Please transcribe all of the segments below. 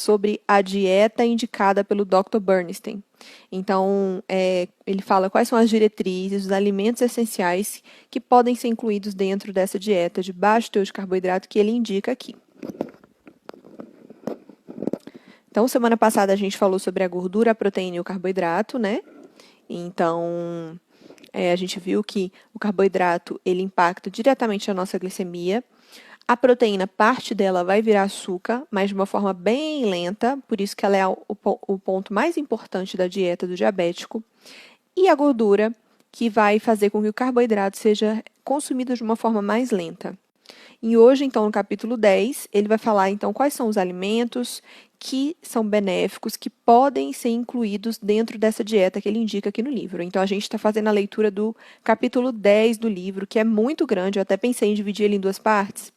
sobre a dieta indicada pelo Dr. Bernstein. Então, ele fala quais são as diretrizes, os alimentos essenciais que podem ser incluídos dentro dessa dieta de baixo teor de carboidrato que ele indica aqui. Então, semana passada a gente falou sobre a gordura, a proteína e o carboidrato, né? Então, a gente viu que o carboidrato, ele impacta diretamente a nossa glicemia. A proteína, parte dela vai virar açúcar, mas de uma forma bem lenta, por isso que ela é o ponto mais importante da dieta do diabético. E a gordura, que vai fazer com que o carboidrato seja consumido de uma forma mais lenta. E hoje, então, no capítulo 10, ele vai falar, então, quais são os alimentos que são benéficos, que podem ser incluídos dentro dessa dieta que ele indica aqui no livro. Então, a gente está fazendo a leitura do capítulo 10 do livro, que é muito grande, eu até pensei em dividir ele em duas partes.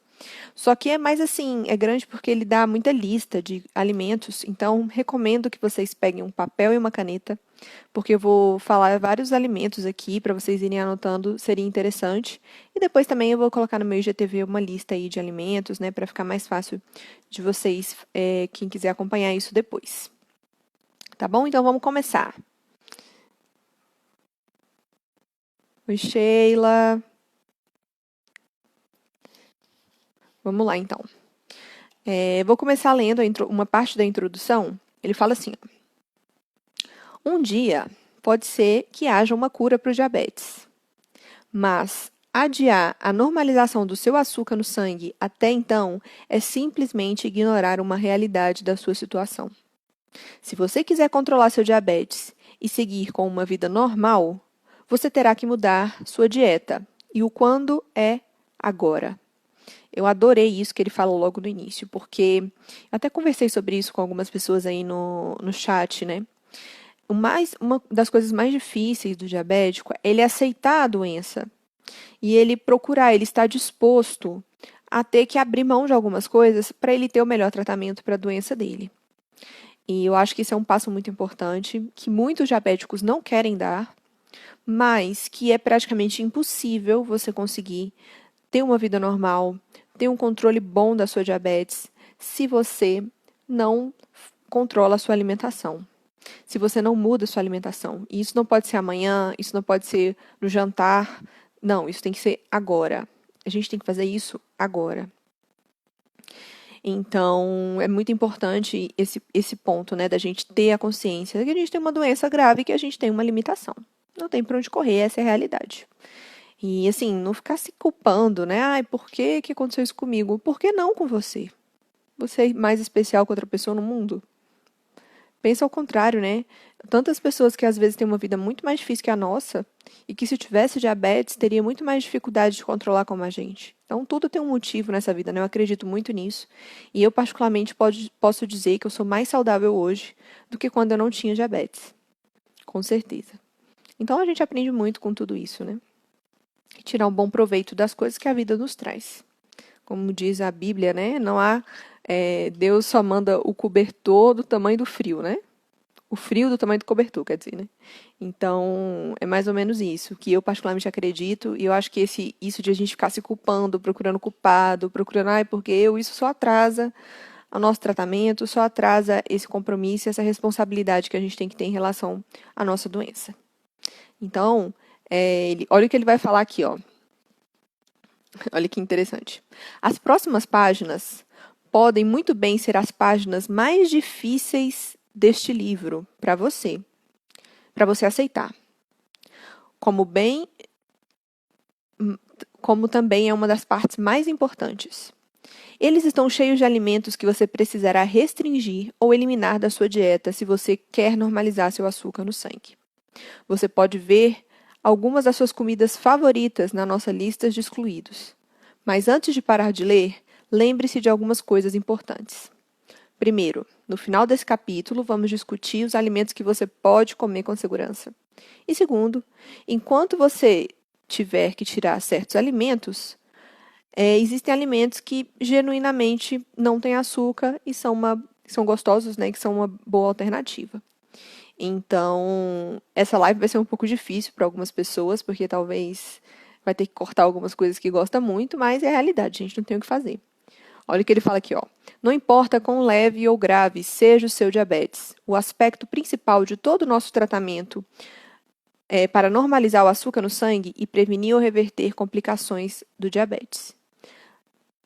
Só que é mais assim, é grande porque ele dá muita lista de alimentos, então recomendo que vocês peguem um papel e uma caneta, porque eu vou falar vários alimentos aqui para vocês irem anotando, seria interessante. E depois também eu vou colocar no meu IGTV uma lista aí de alimentos, né, para ficar mais fácil de vocês, quem quiser acompanhar isso depois. Tá bom? Então vamos começar. Oi, Sheila. Vamos lá, então. Vou começar lendo uma parte da introdução. Ele fala assim, ó, um dia pode ser que haja uma cura para o diabetes, mas adiar a normalização do seu açúcar no sangue até então é simplesmente ignorar uma realidade da sua situação. Se você quiser controlar seu diabetes e seguir com uma vida normal, você terá que mudar sua dieta. E o quando é agora. Eu adorei isso que ele falou logo no início, porque até conversei sobre isso com algumas pessoas aí no chat, né? Uma das coisas mais difíceis do diabético é ele aceitar a doença e ele procurar, ele estar disposto a ter que abrir mão de algumas coisas para ele ter o melhor tratamento para a doença dele. E eu acho que isso é um passo muito importante, que muitos diabéticos não querem dar, mas que é praticamente impossível você conseguir ter uma vida normal, ter um controle bom da sua diabetes, se você não controla a sua alimentação. Se você não muda a sua alimentação. E isso não pode ser amanhã, isso não pode ser no jantar. Não, isso tem que ser agora. A gente tem que fazer isso agora. Então, é muito importante esse ponto, né, da gente ter a consciência de que a gente tem uma doença grave e que a gente tem uma limitação. Não tem para onde correr, essa é a realidade. E, assim, não ficar se culpando, né? Ai, por que aconteceu isso comigo? Por que não com você? Você é mais especial que outra pessoa no mundo? Pensa ao contrário, né? Tantas pessoas que às vezes têm uma vida muito mais difícil que a nossa e que se tivesse diabetes teria muito mais dificuldade de controlar como a gente. Então tudo tem um motivo nessa vida, né? Eu acredito muito nisso. E eu particularmente posso dizer que eu sou mais saudável hoje do que quando eu não tinha diabetes. Com certeza. Então a gente aprende muito com tudo isso, né? E tirar um bom proveito das coisas que a vida nos traz. Como diz a Bíblia, né? Não há Deus só manda o cobertor do tamanho do frio, né? O frio do tamanho do cobertor, quer dizer, né? Então, é mais ou menos isso, que eu particularmente acredito, e eu acho que isso de a gente ficar se culpando, procurando culpado, procurando, porque isso só atrasa o nosso tratamento, só atrasa esse compromisso, essa responsabilidade que a gente tem que ter em relação à nossa doença. Então, olha o que ele vai falar aqui, ó. Olha que interessante. As próximas páginas podem muito bem ser as páginas mais difíceis deste livro para você aceitar. Como também é uma das partes mais importantes. Eles estão cheios de alimentos que você precisará restringir ou eliminar da sua dieta se você quer normalizar seu açúcar no sangue. Você pode ver algumas das suas comidas favoritas na nossa lista de excluídos. Mas antes de parar de ler, lembre-se de algumas coisas importantes. Primeiro, no final desse capítulo, vamos discutir os alimentos que você pode comer com segurança. E segundo, enquanto você tiver que tirar certos alimentos, existem alimentos que genuinamente não têm açúcar e são gostosos, né, que são uma boa alternativa. Então, essa live vai ser um pouco difícil para algumas pessoas, porque talvez vai ter que cortar algumas coisas que gosta muito, mas é a realidade, a gente não tem o que fazer. Olha o que ele fala aqui, ó. Não importa quão leve ou grave seja o seu diabetes, o aspecto principal de todo o nosso tratamento é para normalizar o açúcar no sangue e prevenir ou reverter complicações do diabetes.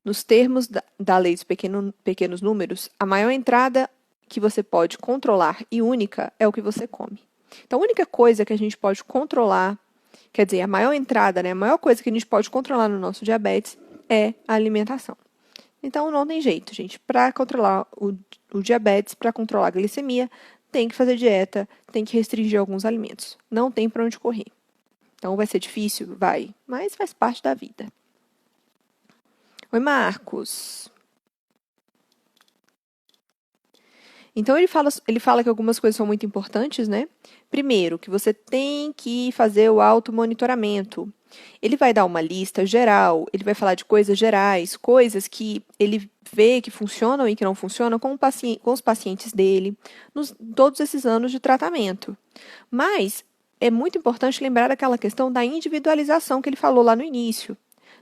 Nos termos da lei dos pequenos números, a maior entrada que você pode controlar e única é o que você come. Então, a única coisa que a gente pode controlar, quer dizer, a maior entrada, né, a maior coisa que a gente pode controlar no nosso diabetes é a alimentação. Então, não tem jeito, gente. Para controlar o diabetes, para controlar a glicemia, tem que fazer dieta, tem que restringir alguns alimentos. Não tem para onde correr. Então, vai ser difícil? Vai, mas faz parte da vida. Oi, Marcos. Então, ele fala que algumas coisas são muito importantes, né? Primeiro, que você tem que fazer o automonitoramento. Ele vai dar uma lista geral, ele vai falar de coisas gerais, coisas que ele vê que funcionam e que não funcionam com os pacientes dele, todos esses anos de tratamento. Mas é muito importante lembrar daquela questão da individualização que ele falou lá no início.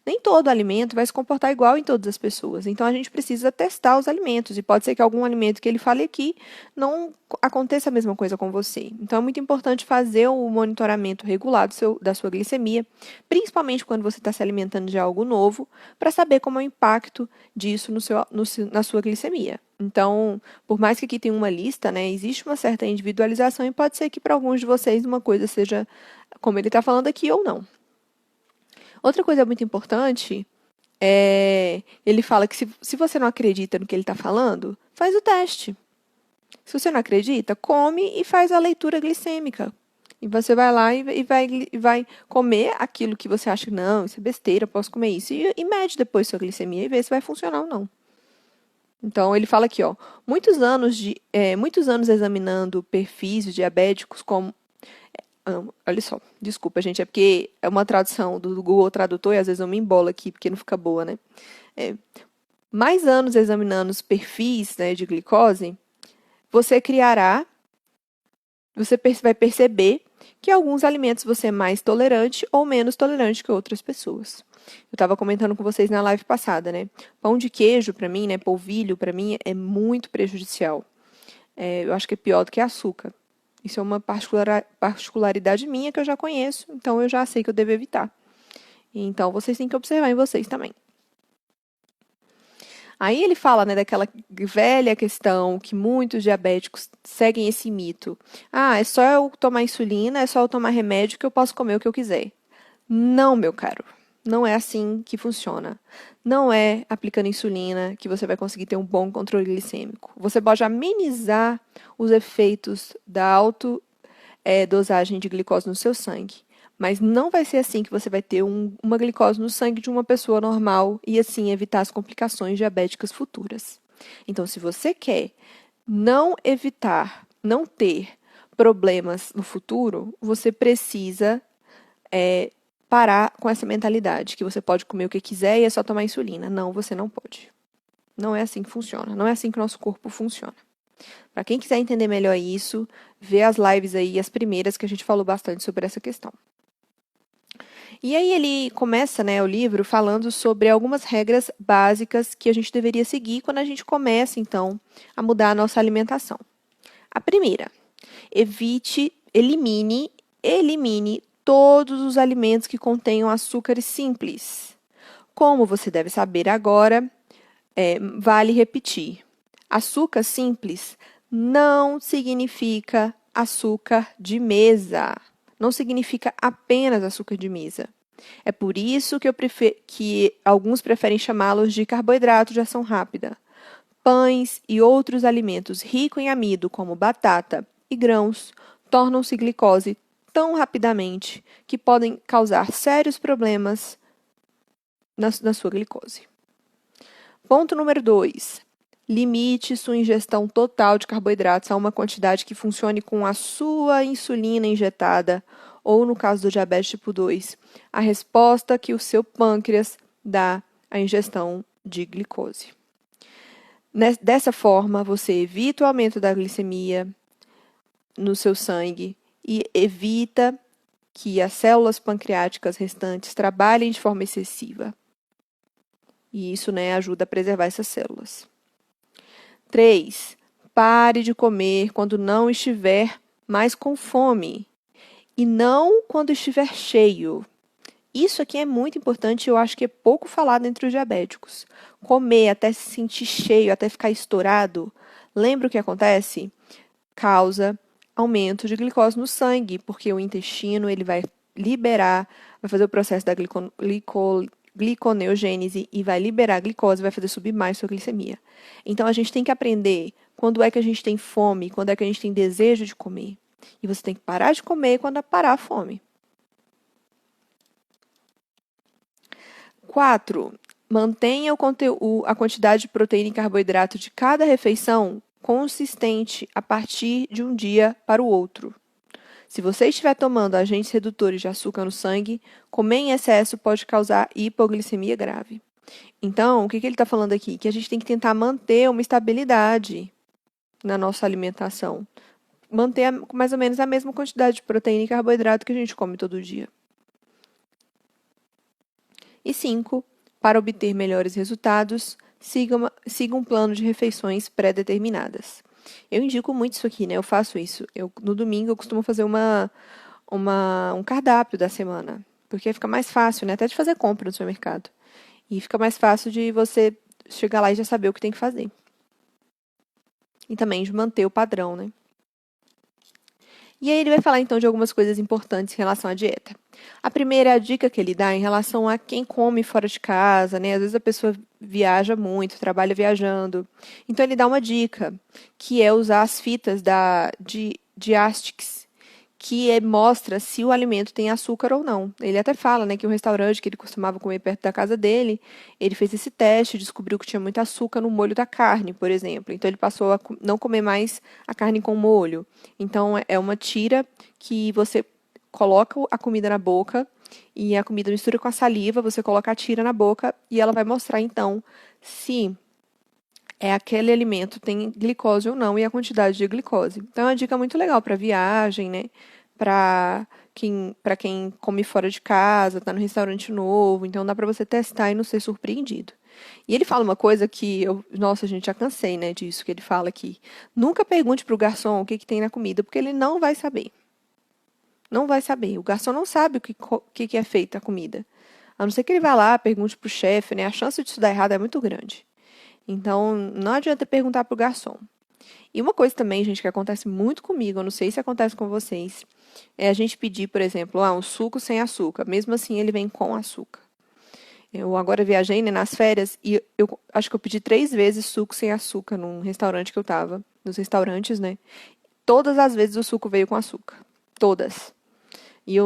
Nem todo alimento vai se comportar igual em todas as pessoas. Então, a gente precisa testar os alimentos. E pode ser que algum alimento que ele fale aqui não aconteça a mesma coisa com você. Então, é muito importante fazer o monitoramento regular da sua glicemia, principalmente quando você está se alimentando de algo novo, para saber como é o impacto disso na sua glicemia. Então, por mais que aqui tenha uma lista, né, existe uma certa individualização e pode ser que para alguns de vocês uma coisa seja como ele está falando aqui ou não. Outra coisa muito importante ele fala que se você não acredita no que ele está falando, faz o teste. Se você não acredita, come e faz a leitura glicêmica. E você vai lá e vai comer aquilo que você acha que não, isso é besteira, posso comer isso. E mede depois sua glicemia e vê se vai funcionar ou não. Então, ele fala aqui, ó, muitos anos examinando perfis diabéticos como olha só, desculpa, gente, é porque é uma tradução do Google Tradutor e às vezes eu me embolo aqui porque não fica boa, né? Mais anos examinando os perfis, né, de glicose, você vai perceber que alguns alimentos você é mais tolerante ou menos tolerante que outras pessoas. Eu estava comentando com vocês na live passada, né? Pão de queijo, para mim, né, polvilho, para mim, é muito prejudicial. Eu acho que é pior do que açúcar. Isso é uma particularidade minha que eu já conheço, então eu já sei que eu devo evitar. Então, vocês têm que observar em vocês também. Aí ele fala, né, daquela velha questão que muitos diabéticos seguem esse mito. Ah, é só eu tomar insulina, é só eu tomar remédio que eu posso comer o que eu quiser. Não, meu caro. Não é assim que funciona. Não é aplicando insulina que você vai conseguir ter um bom controle glicêmico. Você pode amenizar os efeitos da dosagem de glicose no seu sangue. Mas não vai ser assim que você vai ter uma glicose no sangue de uma pessoa normal e assim evitar as complicações diabéticas futuras. Então, se você quer não ter problemas no futuro, você precisa parar com essa mentalidade que você pode comer o que quiser e é só tomar insulina. Não, você não pode. Não é assim que funciona. Não é assim que o nosso corpo funciona. Para quem quiser entender melhor isso, vê as lives aí, as primeiras, que a gente falou bastante sobre essa questão. E aí ele começa, né, o livro falando sobre algumas regras básicas que a gente deveria seguir quando a gente começa, então, a mudar a nossa alimentação. A primeira, elimine todos os alimentos que contenham açúcares simples. Como você deve saber agora, vale repetir. Açúcar simples não significa açúcar de mesa. Não significa apenas açúcar de mesa. É por isso que alguns preferem chamá-los de carboidrato de ação rápida. Pães e outros alimentos ricos em amido, como batata e grãos, tornam-se glicose tão rapidamente que podem causar sérios problemas na sua glicose. Ponto número 2. Limite sua ingestão total de carboidratos a uma quantidade que funcione com a sua insulina injetada, ou, no caso do diabetes tipo 2, a resposta que o seu pâncreas dá à ingestão de glicose. Dessa forma, você evita o aumento da glicemia no seu sangue e evita que as células pancreáticas restantes trabalhem de forma excessiva. E isso, né, ajuda a preservar essas células. 3. Pare de comer quando não estiver mais com fome e não quando estiver cheio. Isso aqui é muito importante e eu acho que é pouco falado entre os diabéticos. Comer até se sentir cheio, até ficar estourado, lembra o que acontece? Causa aumento de glicose no sangue, porque o intestino ele vai liberar, vai fazer o processo da gliconeogênese e vai liberar a glicose, vai fazer subir mais sua glicemia. Então a gente tem que aprender quando é que a gente tem fome, quando é que a gente tem desejo de comer. E você tem que parar de comer quando parar a fome. 4. Mantenha a quantidade de proteína e carboidrato de cada refeição consistente a partir de um dia para o outro. Se você estiver tomando agentes redutores de açúcar no sangue, comer em excesso pode causar hipoglicemia grave. Então, o que ele está falando aqui? Que a gente tem que tentar manter uma estabilidade na nossa alimentação. Manter mais ou menos a mesma quantidade de proteína e carboidrato que a gente come todo dia. E 5. Para obter melhores resultados, siga um plano de refeições pré-determinadas. Eu indico muito isso aqui, né? Eu faço isso. No domingo eu costumo fazer um cardápio da semana, porque fica mais fácil, né? Até de fazer compra no supermercado. E fica mais fácil de você chegar lá e já saber o que tem que fazer. E também de manter o padrão, né? E aí ele vai falar então de algumas coisas importantes em relação à dieta. A primeira é a dica que ele dá em relação a quem come fora de casa, né? Às vezes a pessoa viaja muito, trabalha viajando. Então ele dá uma dica, que é usar as fitas de Asterix, que mostra se o alimento tem açúcar ou não. Ele até fala, né, que o restaurante que ele costumava comer perto da casa dele, ele fez esse teste, descobriu que tinha muito açúcar no molho da carne, por exemplo. Então ele passou a não comer mais a carne com molho. Então é uma tira que você coloca a comida na boca e a comida mistura com a saliva, você coloca a tira na boca e ela vai mostrar então se aquele alimento tem glicose ou não e a quantidade de glicose. Então é uma dica muito legal para viagem, né? Para quem come fora de casa, está no restaurante novo, então dá para você testar e não ser surpreendido. E ele fala uma coisa que nossa, gente, já cansei, né, disso que ele fala aqui. Nunca pergunte para o garçom o que tem na comida, porque ele não vai saber. Não vai saber. O garçom não sabe o que é feita a comida. A não ser que ele vá lá, pergunte para o chefe, né? A chance disso dar errado é muito grande. Então, não adianta perguntar para o garçom. E uma coisa também, gente, que acontece muito comigo, eu não sei se acontece com vocês, é a gente pedir, por exemplo, um suco sem açúcar. Mesmo assim, ele vem com açúcar. Eu agora viajei, né, nas férias e eu acho que eu pedi 3 vezes suco sem açúcar num restaurante que eu tava. Nos restaurantes, né? Todas as vezes o suco veio com açúcar. Todas. E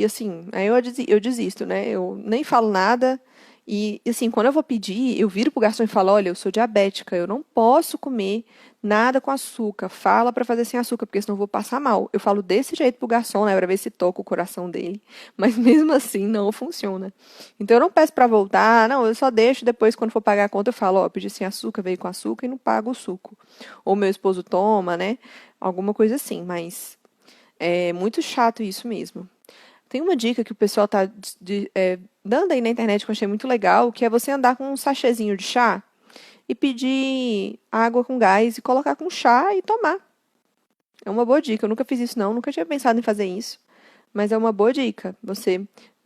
assim, aí eu desisto, né? Eu nem falo nada. E assim, quando eu vou pedir, eu viro pro garçom e falo, olha, eu sou diabética, eu não posso comer nada com açúcar. Fala para fazer sem açúcar, porque senão eu vou passar mal. Eu falo desse jeito pro garçom, né, para ver se toca o coração dele. Mas mesmo assim não funciona. Então eu não peço para voltar, não, eu só deixo depois quando for pagar a conta eu falo, ó, pedi sem açúcar, veio com açúcar e não pago o suco. Ou meu esposo toma, né? Alguma coisa assim, mas é muito chato isso mesmo. Tem uma dica que o pessoal tá dando aí na internet que eu achei muito legal, que é você andar com um sachêzinho de chá e pedir água com gás e colocar com chá e tomar. É uma boa dica. Eu nunca fiz isso não, nunca tinha pensado em fazer isso, mas é uma boa dica. Você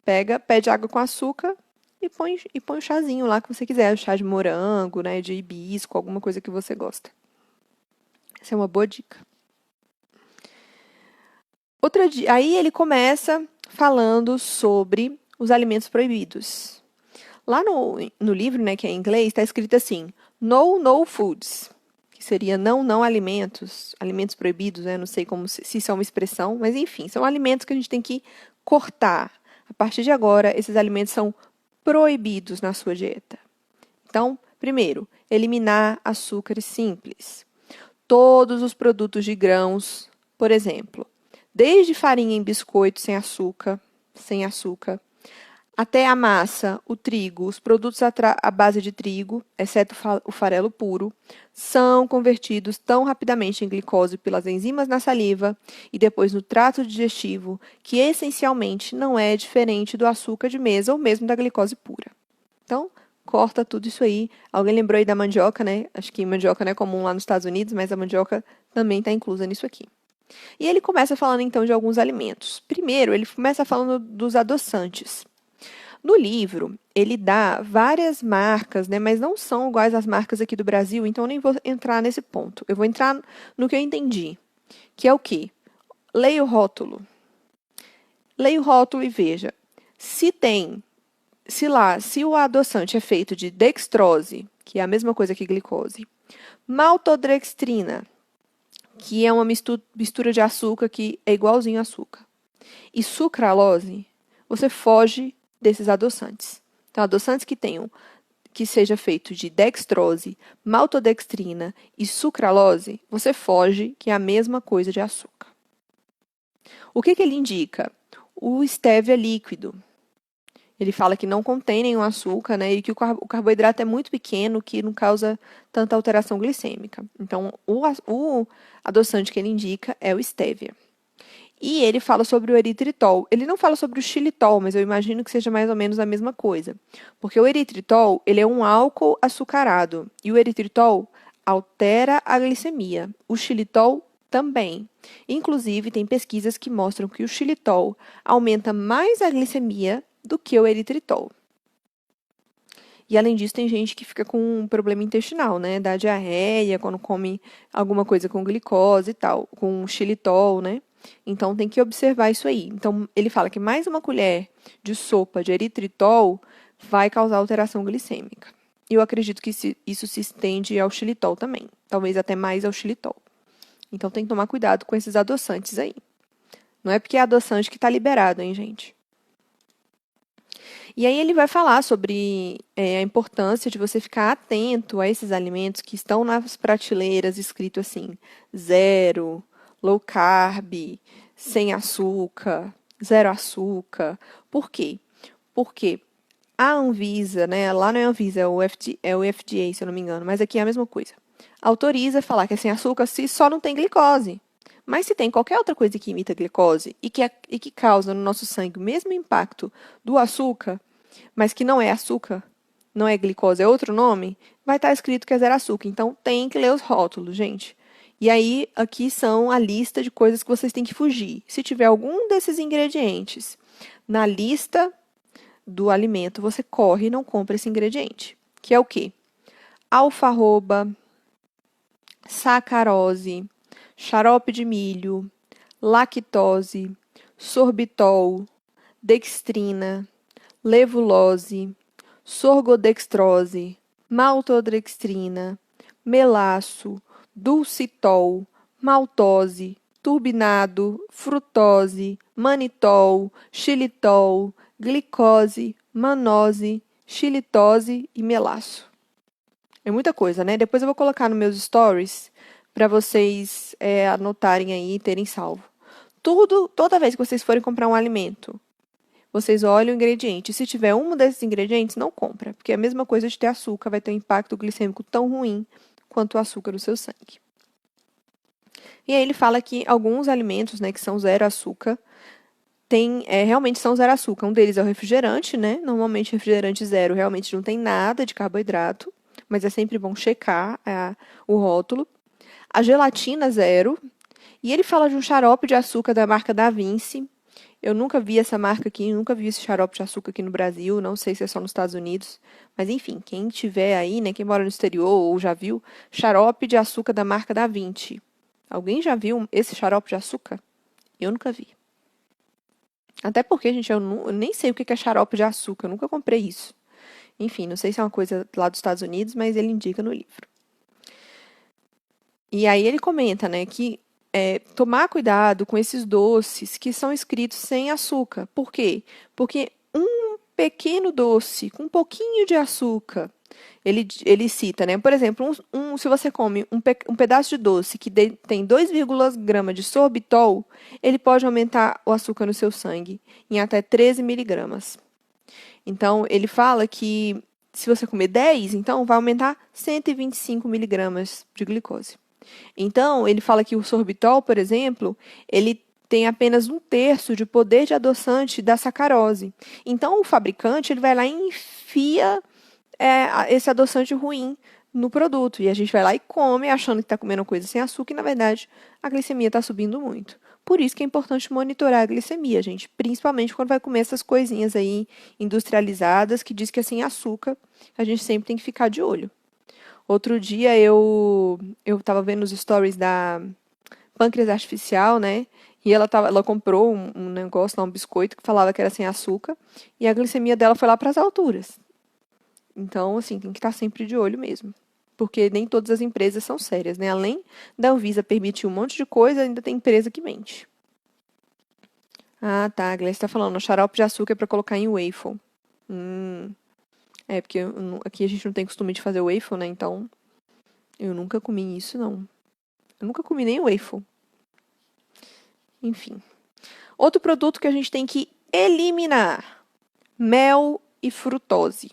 pede água com açúcar e põe o chazinho lá que você quiser, chá de morango, né, de hibisco, alguma coisa que você gosta. Essa é uma boa dica. Aí ele começa falando sobre os alimentos proibidos. Lá no livro, né, que é em inglês, está escrito assim, no foods, que seria não alimentos, alimentos proibidos, né, não sei se isso é uma expressão, mas enfim, são alimentos que a gente tem que cortar. A partir de agora, esses alimentos são proibidos na sua dieta. Então, primeiro, eliminar açúcares simples. Todos os produtos de grãos, por exemplo, desde farinha em biscoito sem açúcar, até a massa, o trigo, os produtos à base de trigo, exceto o farelo puro, são convertidos tão rapidamente em glicose pelas enzimas na saliva e depois no trato digestivo, que essencialmente não é diferente do açúcar de mesa ou mesmo da glicose pura. Então, corta tudo isso aí. Alguém lembrou aí da mandioca, né? Acho que mandioca não é comum lá nos Estados Unidos, mas a mandioca também está inclusa nisso aqui. E ele começa falando então de alguns alimentos. Primeiro, ele começa falando dos adoçantes. No livro, ele dá várias marcas, né, mas não são iguais às marcas aqui do Brasil, então eu nem vou entrar nesse ponto. Eu vou entrar no que eu entendi, que é o quê? Leia o rótulo. Leia o rótulo e veja. Se o adoçante é feito de dextrose, que é a mesma coisa que glicose, maltodextrina, que é uma mistura de açúcar que é igualzinho a açúcar, e sucralose, você foge desses adoçantes. Então, adoçantes que seja feito de dextrose, maltodextrina e sucralose, você foge, que é a mesma coisa de açúcar. O que ele indica? O stevia líquido. Ele fala que não contém nenhum açúcar, né, e que o carboidrato é muito pequeno, que não causa tanta alteração glicêmica. Então, o adoçante que ele indica é o stevia. E ele fala sobre o eritritol. Ele não fala sobre o xilitol, mas eu imagino que seja mais ou menos a mesma coisa. Porque o eritritol, ele é um álcool açucarado. E o eritritol altera a glicemia. O xilitol também. Inclusive, tem pesquisas que mostram que o xilitol aumenta mais a glicemia do que o eritritol. E, além disso, tem gente que fica com um problema intestinal, né? Dá diarreia quando come alguma coisa com glicose e tal, com xilitol, né? Então, tem que observar isso aí. Então, ele fala que mais uma colher de sopa de eritritol vai causar alteração glicêmica. E eu acredito que isso se estende ao xilitol também. Talvez até mais ao xilitol. Então, tem que tomar cuidado com esses adoçantes aí. Não é porque é adoçante que está liberado, hein, gente? E aí ele vai falar sobre a importância de você ficar atento a esses alimentos que estão nas prateleiras escrito assim, zero, low carb, sem açúcar, zero açúcar. Por quê? Porque a Anvisa, né, lá não é a Anvisa, é o FDA, se eu não me engano, mas aqui é a mesma coisa. Autoriza falar que é sem açúcar se só não tem glicose. Mas se tem qualquer outra coisa que imita glicose e que causa no nosso sangue o mesmo impacto do açúcar, mas que não é açúcar, não é glicose, é outro nome, vai estar escrito que é zero açúcar. Então, tem que ler os rótulos, gente. E aí, aqui são a lista de coisas que vocês têm que fugir. Se tiver algum desses ingredientes na lista do alimento, você corre e não compra esse ingrediente. Que é o quê? Alfarroba, sacarose, xarope de milho, lactose, sorbitol, dextrina, levulose, sorgodextrose, maltodextrina, melaço, dulcitol, maltose, turbinado, frutose, manitol, xilitol, glicose, manose, xilitose e melaço. É muita coisa, né? Depois eu vou colocar nos meus stories para vocês anotarem aí e terem salvo. Toda vez que vocês forem comprar um alimento, vocês olham o ingrediente. Se tiver um desses ingredientes, não compra, porque é a mesma coisa de ter açúcar, vai ter um impacto glicêmico tão ruim quanto o açúcar no seu sangue. E aí ele fala que alguns alimentos, né, que são zero açúcar, realmente são zero açúcar. Um deles é o refrigerante, né? Normalmente refrigerante zero realmente não tem nada de carboidrato, mas é sempre bom checar o rótulo. A gelatina zero. E ele fala de um xarope de açúcar da marca Da Vinci. Eu nunca vi essa marca aqui, nunca vi esse xarope de açúcar aqui no Brasil, não sei se é só nos Estados Unidos. Mas enfim, quem tiver aí, né, quem mora no exterior ou já viu, xarope de açúcar da marca Da Vinci. Alguém já viu esse xarope de açúcar? Eu nunca vi. Até porque, gente, eu nem sei o que é xarope de açúcar, eu nunca comprei isso. Enfim, não sei se é uma coisa lá dos Estados Unidos, mas ele indica no livro. E aí ele comenta, né, que tomar cuidado com esses doces que são escritos sem açúcar. Por quê? Porque um pequeno doce com um pouquinho de açúcar, ele cita, né? Por exemplo, se você come um pedaço de doce que tem 2,1 gramas de sorbitol, ele pode aumentar o açúcar no seu sangue em até 13 miligramas. Então, ele fala que se você comer 10, então vai aumentar 125 miligramas de glicose. Então, ele fala que o sorbitol, por exemplo, ele tem apenas 1/3 de poder de adoçante da sacarose. Então, o fabricante ele vai lá e enfia esse adoçante ruim no produto. E a gente vai lá e come, achando que está comendo coisa sem açúcar, e na verdade a glicemia está subindo muito. Por isso que é importante monitorar a glicemia, gente. Principalmente quando vai comer essas coisinhas aí industrializadas que diz que é sem açúcar. A gente sempre tem que ficar de olho. Outro dia eu tava vendo os stories da Pâncreas Artificial, né? E ela comprou um negócio lá, um biscoito que falava que era sem açúcar, e a glicemia dela foi lá para as alturas. Então, assim, tem que estar sempre de olho mesmo. Porque nem todas as empresas são sérias, né? Além da Anvisa permitir um monte de coisa, ainda tem empresa que mente. Ah, tá. A Gleice está falando, xarope de açúcar é para colocar em waffle. Porque aqui a gente não tem costume de fazer waffle, né? Então, eu nunca comi isso, não. Eu nunca comi nem waffle. Enfim. Outro produto que a gente tem que eliminar: mel e frutose.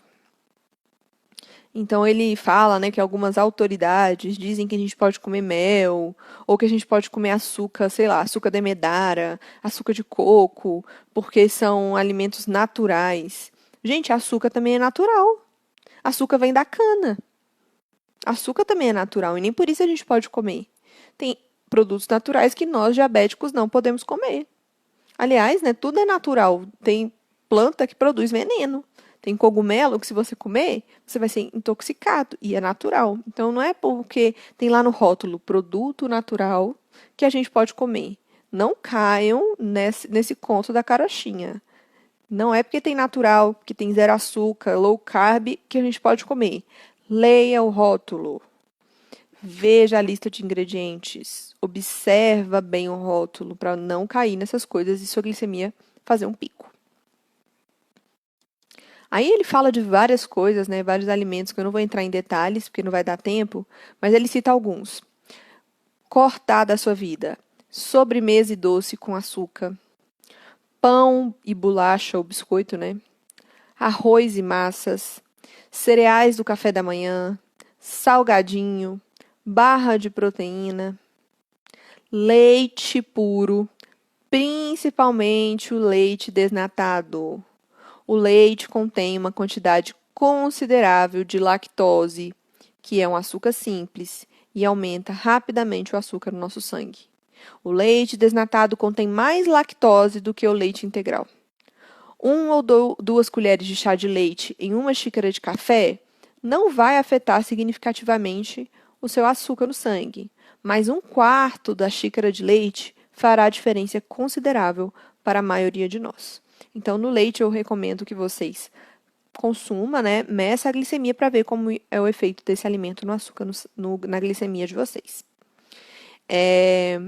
Então ele fala, né, que algumas autoridades dizem que a gente pode comer mel, ou que a gente pode comer açúcar, sei lá, açúcar demerara, açúcar de coco, porque são alimentos naturais. Gente, açúcar também é natural. Açúcar vem da cana. Açúcar também é natural e nem por isso a gente pode comer. Tem produtos naturais que nós diabéticos não podemos comer. Aliás, né, tudo é natural. Tem planta que produz veneno. Tem cogumelo que se você comer, você vai ser intoxicado e é natural. Então não é porque tem lá no rótulo produto natural que a gente pode comer. Não caiam nesse conto da carochinha. Não é porque tem natural, que tem zero açúcar, low carb, que a gente pode comer. Leia o rótulo. Veja a lista de ingredientes. Observa bem o rótulo para não cair nessas coisas e sua glicemia fazer um pico. Aí ele fala de várias coisas, né, vários alimentos, que eu não vou entrar em detalhes, porque não vai dar tempo, mas ele cita alguns. Cortar da sua vida: sobremesa e doce com açúcar, pão e bolacha ou biscoito, né? Arroz e massas, cereais do café da manhã, salgadinho, barra de proteína, leite puro, principalmente o leite desnatado. O leite contém uma quantidade considerável de lactose, que é um açúcar simples, e aumenta rapidamente o açúcar no nosso sangue. O leite desnatado contém mais lactose do que o leite integral. 1 ou 2 colheres de chá de leite em 1 xícara de café não vai afetar significativamente o seu açúcar no sangue, mas 1/4 da xícara de leite fará diferença considerável para a maioria de nós. Então, no leite, eu recomendo que vocês consumam, né? Meça a glicemia para ver como é o efeito desse alimento no açúcar, na glicemia de vocês.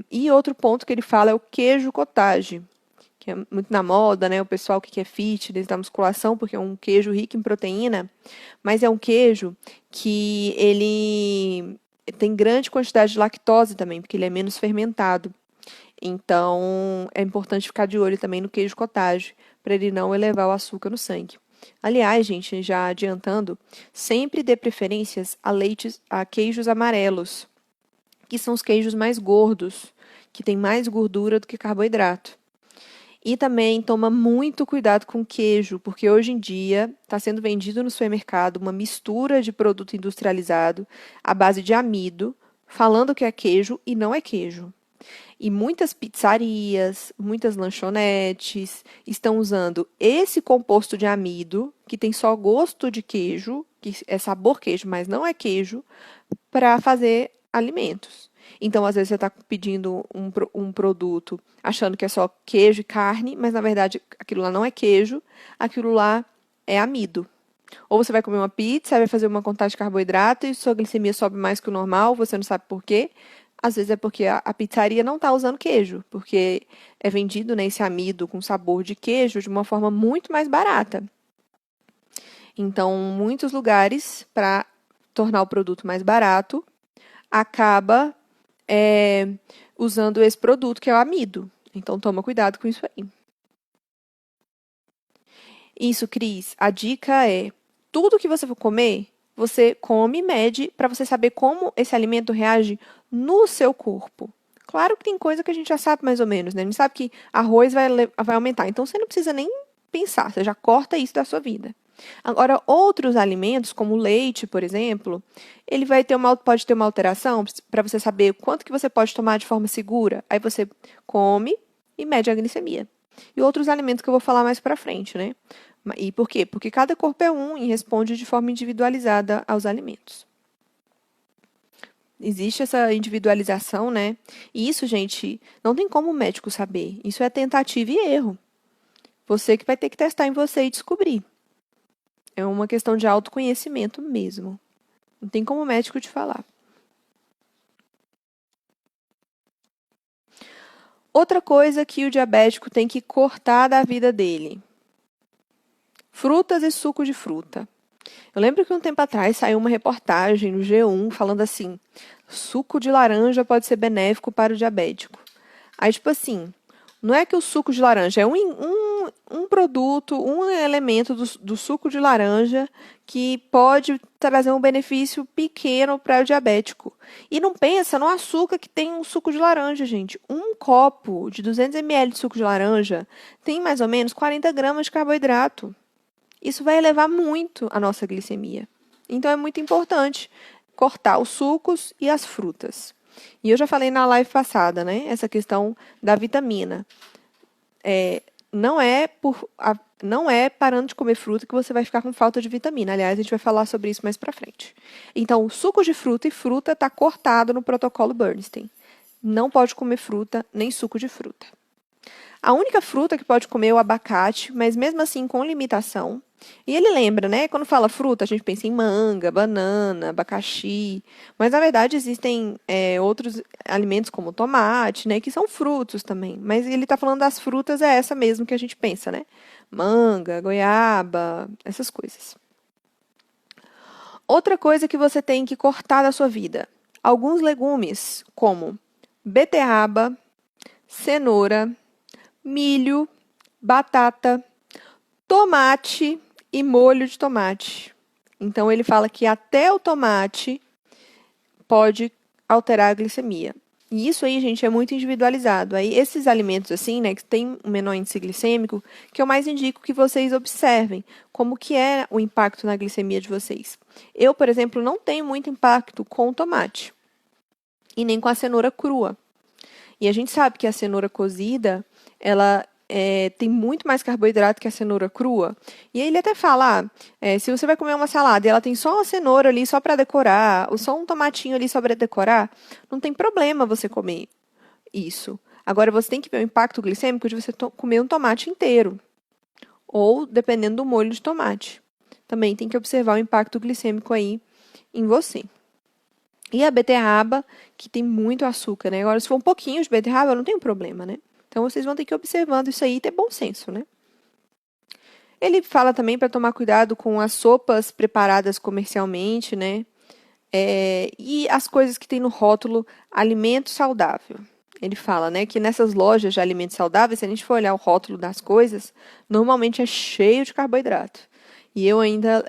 E outro ponto que ele fala é o queijo cottage, que é muito na moda, né? O pessoal que quer fitness, da musculação, porque é um queijo rico em proteína, mas é um queijo que ele tem grande quantidade de lactose também, porque ele é menos fermentado. Então, é importante ficar de olho também no queijo cottage, para ele não elevar o açúcar no sangue. Aliás, gente, já adiantando, sempre dê preferências a queijos amarelos, que são os queijos mais gordos, que têm mais gordura do que carboidrato. E também toma muito cuidado com queijo, porque hoje em dia está sendo vendido no supermercado uma mistura de produto industrializado à base de amido, falando que é queijo e não é queijo. E muitas pizzarias, muitas lanchonetes estão usando esse composto de amido, que tem só gosto de queijo, que é sabor queijo, mas não é queijo, para fazer alimentos. Então, às vezes, você está pedindo um produto achando que é só queijo e carne, mas na verdade aquilo lá não é queijo, aquilo lá é amido. Ou você vai comer uma pizza, vai fazer uma contagem de carboidrato e sua glicemia sobe mais que o normal, você não sabe por quê. Às vezes é porque a pizzaria não está usando queijo, porque é vendido, né, esse amido com sabor de queijo de uma forma muito mais barata. Então, muitos lugares, para tornar o produto mais barato, acaba usando esse produto que é o amido. Então, toma cuidado com isso aí. Isso, Cris. A dica é: tudo que você for comer, você come e mede para você saber como esse alimento reage no seu corpo. Claro que tem coisa que a gente já sabe mais ou menos, né? A gente sabe que arroz vai aumentar, então você não precisa nem pensar, você já corta isso da sua vida. Agora, outros alimentos, como o leite, por exemplo, ele pode ter uma alteração para você saber quanto que você pode tomar de forma segura. Aí você come e mede a glicemia. E outros alimentos que eu vou falar mais para frente, né? E por quê? Porque cada corpo é um e responde de forma individualizada aos alimentos. Existe essa individualização, né? E isso, gente, não tem como o médico saber. Isso é tentativa e erro. Você que vai ter que testar em você e descobrir. É uma questão de autoconhecimento mesmo. Não tem como o médico te falar. Outra coisa que o diabético tem que cortar da vida dele: frutas e suco de fruta. Eu lembro que um tempo atrás saiu uma reportagem no G1 falando assim: suco de laranja pode ser benéfico para o diabético. Aí, tipo assim, não é que o suco de laranja é um produto, um elemento do suco de laranja que pode trazer um benefício pequeno para o diabético. E não pensa no açúcar que tem um suco de laranja, gente. Um copo de 200 ml de suco de laranja tem mais ou menos 40 gramas de carboidrato. Isso vai elevar muito a nossa glicemia. Então, é muito importante cortar os sucos e as frutas. E eu já falei na live passada, né? Essa questão da vitamina. Não é parando de comer fruta que você vai ficar com falta de vitamina. Aliás, a gente vai falar sobre isso mais pra frente. Então, o suco de fruta e fruta está cortado no protocolo Bernstein. Não pode comer fruta nem suco de fruta. A única fruta que pode comer é o abacate, mas mesmo assim com limitação. E ele lembra, né? Quando fala fruta, a gente pensa em manga, banana, abacaxi. Mas, na verdade, existem outros alimentos como tomate, né? Que são frutos também. Mas ele está falando das frutas, é essa mesmo que a gente pensa, né? Manga, goiaba, essas coisas. Outra coisa que você tem que cortar da sua vida: alguns legumes, como beterraba, cenoura, milho, batata, tomate e molho de tomate. Então, ele fala que até o tomate pode alterar a glicemia. E isso aí, gente, é muito individualizado. Aí, esses alimentos, assim, né, que tem um menor índice glicêmico, que eu mais indico que vocês observem como que é o impacto na glicemia de vocês. Eu, por exemplo, não tenho muito impacto com o tomate e nem com a cenoura crua. E a gente sabe que a cenoura cozida, ela tem muito mais carboidrato que a cenoura crua. E aí ele até fala, se você vai comer uma salada e ela tem só uma cenoura ali só para decorar, ou só um tomatinho ali só para decorar, não tem problema você comer isso. Agora, você tem que ver o impacto glicêmico de você comer um tomate inteiro. Ou, dependendo do molho de tomate. Também tem que observar o impacto glicêmico aí em você. E a beterraba, que tem muito açúcar, né? Agora, se for um pouquinho de beterraba, não tem problema, né? Então, vocês vão ter que ir observando isso aí e ter bom senso, né? Ele fala também para tomar cuidado com as sopas preparadas comercialmente, né? E as coisas que tem no rótulo alimento saudável. Ele fala, né, que nessas lojas de alimentos saudáveis, se a gente for olhar o rótulo das coisas, normalmente é cheio de carboidrato. E eu ainda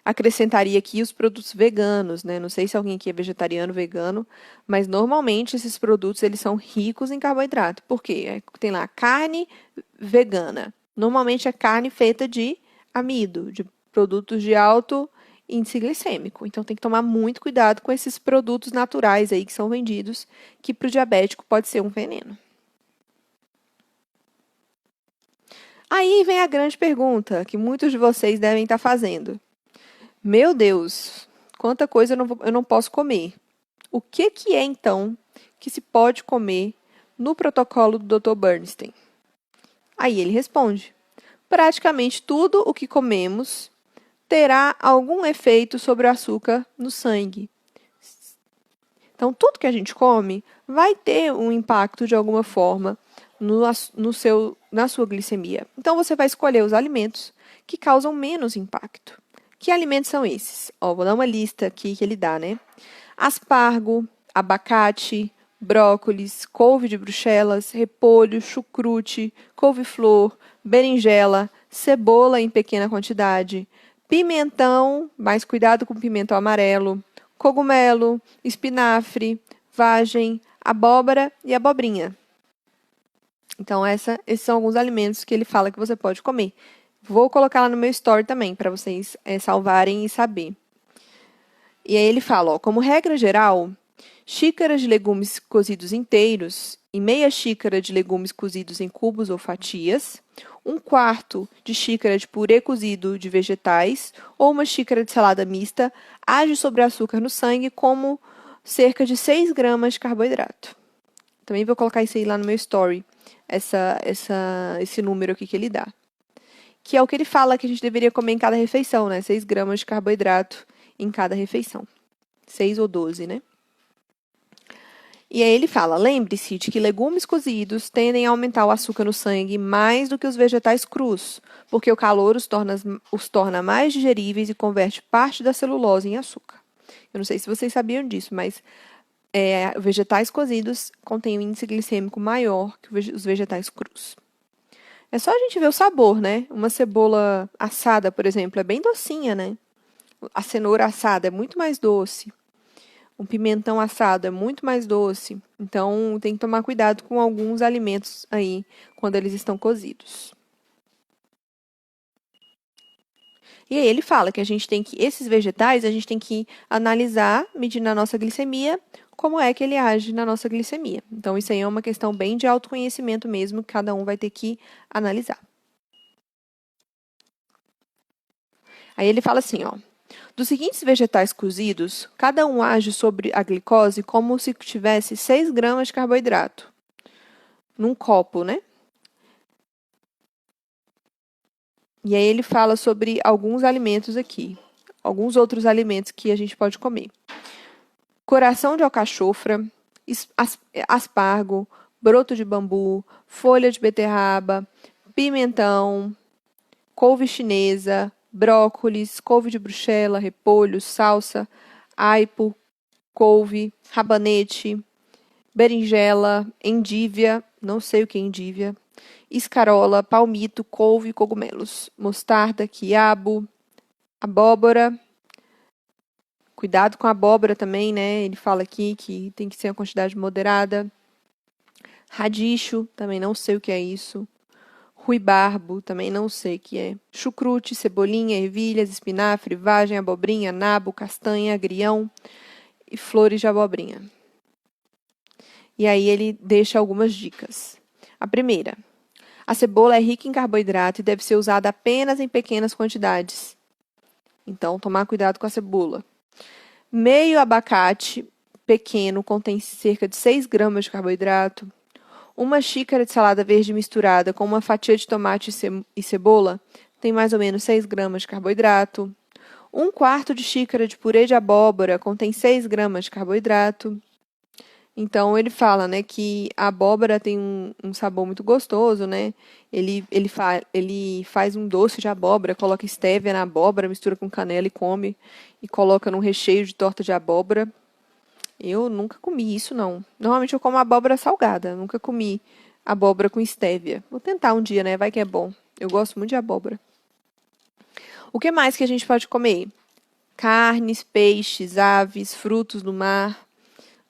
acrescentaria aqui os produtos veganos, né? Não sei se alguém aqui é vegetariano, vegano, mas normalmente esses produtos eles são ricos em carboidrato. Por quê? Tem lá carne vegana. Normalmente é carne feita de amido, de produtos de alto índice glicêmico. Então tem que tomar muito cuidado com esses produtos naturais aí que são vendidos, que para o diabético pode ser um veneno. Aí vem a grande pergunta que muitos de vocês devem estar fazendo. Meu Deus, quanta coisa eu não posso comer. O que é, então, que se pode comer no protocolo do Dr. Bernstein? Aí ele responde: praticamente tudo o que comemos terá algum efeito sobre o açúcar no sangue. Então, tudo que a gente come vai ter um impacto de alguma forma na sua glicemia. Então, você vai escolher os alimentos que causam menos impacto. Que alimentos são esses? Vou dar uma lista aqui que ele dá, né? Aspargo, abacate, brócolis, couve de Bruxelas, repolho, chucrute, couve-flor, berinjela, cebola em pequena quantidade, pimentão, mais cuidado com o pimentão amarelo, cogumelo, espinafre, vagem, abóbora e abobrinha. Então, esses são alguns alimentos que ele fala que você pode comer. Vou colocar lá no meu story também, para vocês salvarem e saber. E aí ele fala, ó, como regra geral, xícaras de legumes cozidos inteiros e meia xícara de legumes cozidos em cubos ou fatias, um quarto de xícara de purê cozido de vegetais ou uma xícara de salada mista age sobre o açúcar no sangue como cerca de 6 gramas de carboidrato. Também vou colocar isso aí lá no meu story, esse número aqui que ele dá. Que é o que ele fala que a gente deveria comer em cada refeição, né? 6 gramas de carboidrato em cada refeição. 6 ou 12, né? E aí ele fala, lembre-se de que legumes cozidos tendem a aumentar o açúcar no sangue mais do que os vegetais crus, porque o calor os torna mais digeríveis e converte parte da celulose em açúcar. Eu não sei se vocês sabiam disso, mas vegetais cozidos contêm um índice glicêmico maior que os vegetais crus. É só a gente ver o sabor, né? Uma cebola assada, por exemplo, é bem docinha, né? A cenoura assada é muito mais doce. Um pimentão assado é muito mais doce. Então, tem que tomar cuidado com alguns alimentos aí quando eles estão cozidos. E aí ele fala que esses vegetais, a gente tem que analisar, medindo a nossa glicemia, como é que ele age na nossa glicemia. Então, isso aí é uma questão bem de autoconhecimento mesmo, que cada um vai ter que analisar. Aí ele fala assim, ó. Dos seguintes vegetais cozidos, cada um age sobre a glicose como se tivesse 6 gramas de carboidrato. Num copo, né? E aí ele fala sobre alguns alimentos aqui. Alguns outros alimentos que a gente pode comer. Coração de alcachofra, aspargo, broto de bambu, folha de beterraba, pimentão, couve chinesa, brócolis, couve de bruxela, repolho, salsa, aipo, couve, rabanete, berinjela, endívia, não sei o que é endívia, escarola, palmito, couve e cogumelos, mostarda, quiabo, abóbora. Cuidado com a abóbora também, né? Ele fala aqui que tem que ser uma quantidade moderada. Radicho, também não sei o que é isso. Ruibarbo, também não sei o que é. Chucrute, cebolinha, ervilhas, espinafre, vagem, abobrinha, nabo, castanha, agrião e flores de abobrinha. E aí ele deixa algumas dicas. A primeira, a cebola é rica em carboidrato e deve ser usada apenas em pequenas quantidades. Então, tomar cuidado com a cebola. Meio abacate pequeno contém cerca de 6 gramas de carboidrato. Uma xícara de salada verde misturada com uma fatia de tomate e cebola tem mais ou menos 6 gramas de carboidrato. Um quarto de xícara de purê de abóbora contém 6 gramas de carboidrato. Então, ele fala, né, que a abóbora tem um sabor muito gostoso, né? Ele faz um doce de abóbora, coloca estévia na abóbora, mistura com canela e come. E coloca num recheio de torta de abóbora. Eu nunca comi isso, não. Normalmente eu como abóbora salgada, nunca comi abóbora com estévia. Vou tentar um dia, né? Vai que é bom. Eu gosto muito de abóbora. O que mais que a gente pode comer? Carnes, peixes, aves, frutos do mar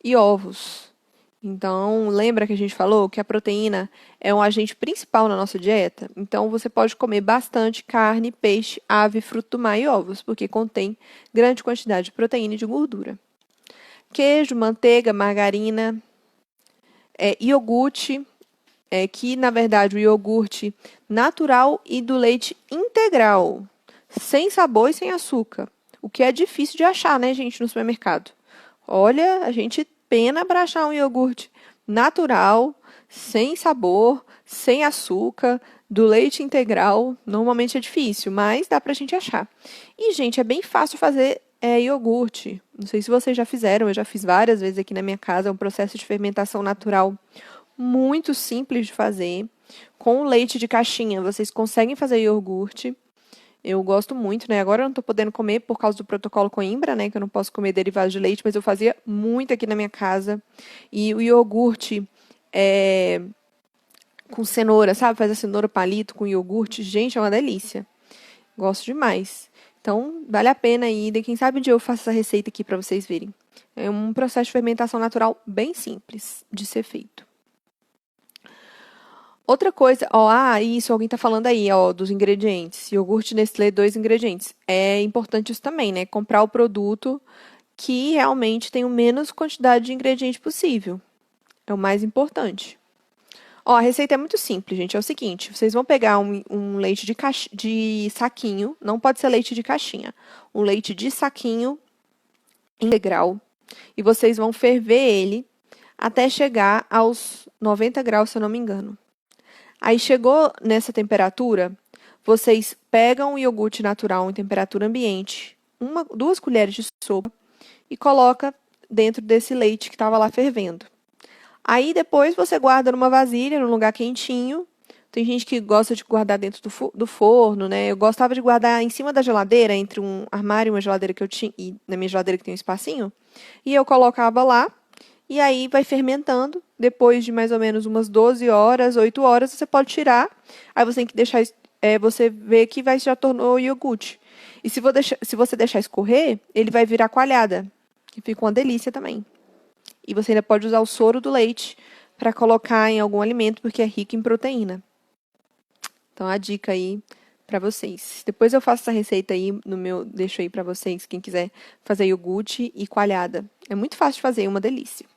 e ovos. Então, lembra que a gente falou que a proteína é um agente principal na nossa dieta? Então, você pode comer bastante carne, peixe, ave, fruto do mar e ovos, porque contém grande quantidade de proteína e de gordura. Queijo, manteiga, margarina, iogurte, que na verdade o iogurte natural e do leite integral, sem sabor e sem açúcar. O que é difícil de achar, né, gente, no supermercado. Olha, a gente pena para achar um iogurte natural, sem sabor, sem açúcar, do leite integral. Normalmente é difícil, mas dá para a gente achar. E, gente, é bem fácil fazer iogurte. Não sei se vocês já fizeram, eu já fiz várias vezes aqui na minha casa. É um processo de fermentação natural muito simples de fazer. Com leite de caixinha, vocês conseguem fazer iogurte. Eu gosto muito, né? Agora eu não tô podendo comer por causa do protocolo Coimbra, né? Que eu não posso comer derivados de leite, mas eu fazia muito aqui na minha casa. E o iogurte com cenoura, sabe? Faz a cenoura palito com iogurte. Gente, é uma delícia. Gosto demais. Então, vale a pena aí. E quem sabe um dia eu faço essa receita aqui para vocês verem. É um processo de fermentação natural bem simples de ser feito. Outra coisa, ó, isso, alguém tá falando aí, ó, dos ingredientes. Iogurte Nestlé, 2 ingredientes. É importante isso também, né? Comprar o produto que realmente tem o menos quantidade de ingrediente possível. É o mais importante. Ó, a receita é muito simples, gente. É o seguinte: vocês vão pegar um leite de saquinho, não pode ser leite de caixinha, um leite de saquinho integral, e vocês vão ferver ele até chegar aos 90 graus, se eu não me engano. Aí chegou nessa temperatura, vocês pegam o iogurte natural em temperatura ambiente, 2 colheres de sopa, e coloca dentro desse leite que estava lá fervendo. Aí depois você guarda numa vasilha, num lugar quentinho. Tem gente que gosta de guardar dentro do forno, né? Eu gostava de guardar em cima da geladeira, entre um armário e uma geladeira que eu tinha, e na minha geladeira que tem um espacinho. E eu colocava lá, e aí vai fermentando. Depois de mais ou menos umas 12 horas, 8 horas, você pode tirar. Aí você tem que deixar, você vê que já tornou iogurte. E se você deixar escorrer, ele vai virar coalhada, que fica uma delícia também. E você ainda pode usar o soro do leite para colocar em algum alimento, porque é rico em proteína. Então, a dica aí para vocês. Depois eu faço essa receita aí deixo aí para vocês, quem quiser fazer iogurte e coalhada. É muito fácil de fazer, é uma delícia.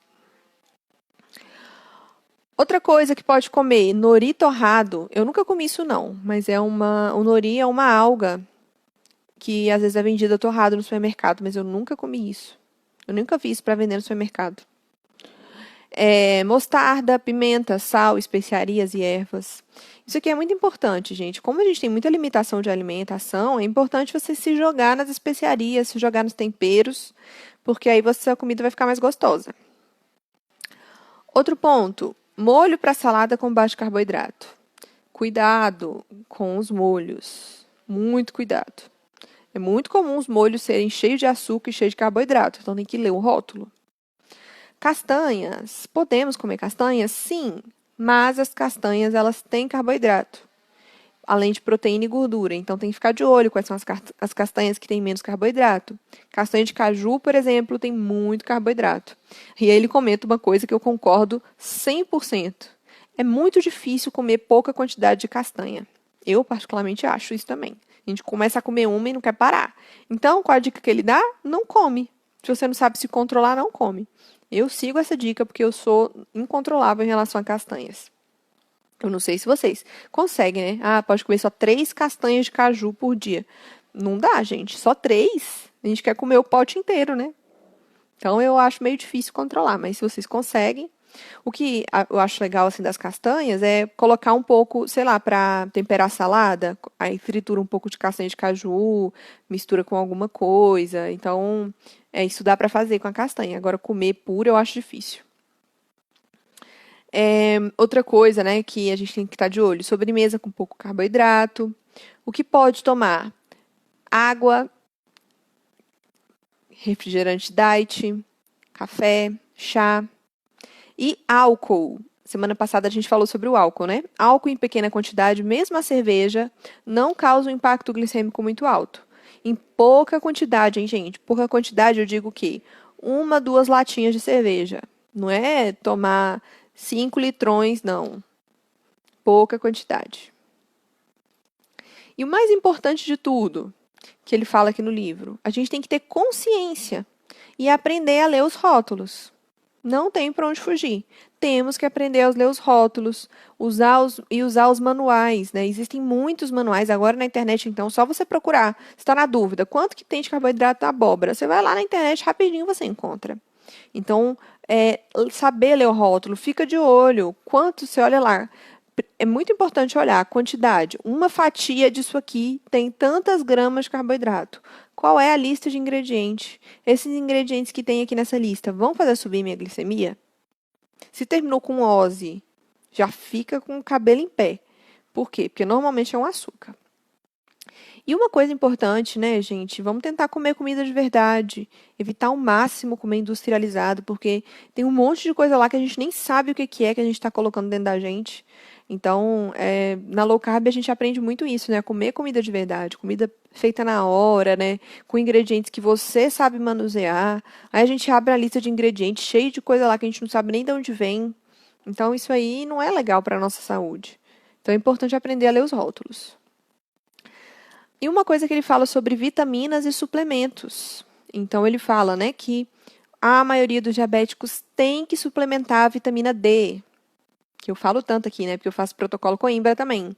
Outra coisa que pode comer, nori torrado. Eu nunca comi isso não, mas o nori é uma alga que às vezes é vendida torrado no supermercado, mas eu nunca comi isso. Eu nunca vi isso para vender no supermercado. Mostarda, pimenta, sal, especiarias e ervas. Isso aqui é muito importante, gente. Como a gente tem muita limitação de alimentação, é importante você se jogar nas especiarias, se jogar nos temperos, porque aí a comida vai ficar mais gostosa. Outro ponto, molho para salada com baixo carboidrato. Cuidado com os molhos. Muito cuidado. É muito comum os molhos serem cheios de açúcar e cheios de carboidrato, então tem que ler o rótulo. Castanhas. Podemos comer castanhas? Sim, mas as castanhas elas têm carboidrato, além de proteína e gordura. Então tem que ficar de olho quais são as castanhas que têm menos carboidrato. Castanha de caju, por exemplo, tem muito carboidrato. E aí ele comenta uma coisa que eu concordo 100%. É muito difícil comer pouca quantidade de castanha. Eu particularmente acho isso também. A gente começa a comer uma e não quer parar. Então, qual a dica que ele dá? Não come. Se você não sabe se controlar, não come. Eu sigo essa dica porque eu sou incontrolável em relação a castanhas. Eu não sei se vocês conseguem, né? Pode comer só 3 castanhas de caju por dia. Não dá, gente. Só 3. A gente quer comer o pote inteiro, né? Então, eu acho meio difícil controlar. Mas se vocês conseguem... O que eu acho legal, assim, das castanhas é colocar um pouco, sei lá, para temperar a salada. Aí tritura um pouco de castanha de caju, mistura com alguma coisa. Então, isso dá para fazer com a castanha. Agora, comer pura eu acho difícil. Outra coisa, né, que a gente tem que estar de olho. Sobremesa com pouco carboidrato. O que pode tomar? Água, refrigerante diet, café, chá. E álcool. Semana passada a gente falou sobre o álcool, né? Álcool em pequena quantidade, mesmo a cerveja, não causa um impacto glicêmico muito alto. Em pouca quantidade, hein, gente? Pouca quantidade, eu digo que 1, 2 latinhas de cerveja. Não é tomar 5 litrões, não. Pouca quantidade. E o mais importante de tudo, que ele fala aqui no livro, a gente tem que ter consciência e aprender a ler os rótulos. Não tem para onde fugir. Temos que aprender a ler os rótulos, usar os manuais, né? Existem muitos manuais agora na internet, então só você procurar. Se está na dúvida, quanto que tem de carboidrato da abóbora? Você vai lá na internet, rapidinho você encontra. Então, saber ler o rótulo, fica de olho. Quanto você olha lá. É muito importante olhar a quantidade. Uma fatia disso aqui tem tantas gramas de carboidrato. Qual é a lista de ingredientes? Esses ingredientes que tem aqui nessa lista vão fazer subir minha glicemia? Se terminou com ose, já fica com o cabelo em pé. Por quê? Porque normalmente é um açúcar. E uma coisa importante, né, gente? Vamos tentar comer comida de verdade. Evitar ao máximo comer industrializado, porque tem um monte de coisa lá que a gente nem sabe o que é que a gente está colocando dentro da gente. Então, na low carb a gente aprende muito isso, né? Comer comida de verdade, comida feita na hora, né? Com ingredientes que você sabe manusear. Aí a gente abre a lista de ingredientes cheio de coisa lá que a gente não sabe nem de onde vem. Então, isso aí não é legal para a nossa saúde. Então, é importante aprender a ler os rótulos. E uma coisa que ele fala sobre vitaminas e suplementos. Então, ele fala, né, que a maioria dos diabéticos tem que suplementar a vitamina D, que eu falo tanto aqui, né, porque eu faço protocolo Coimbra também.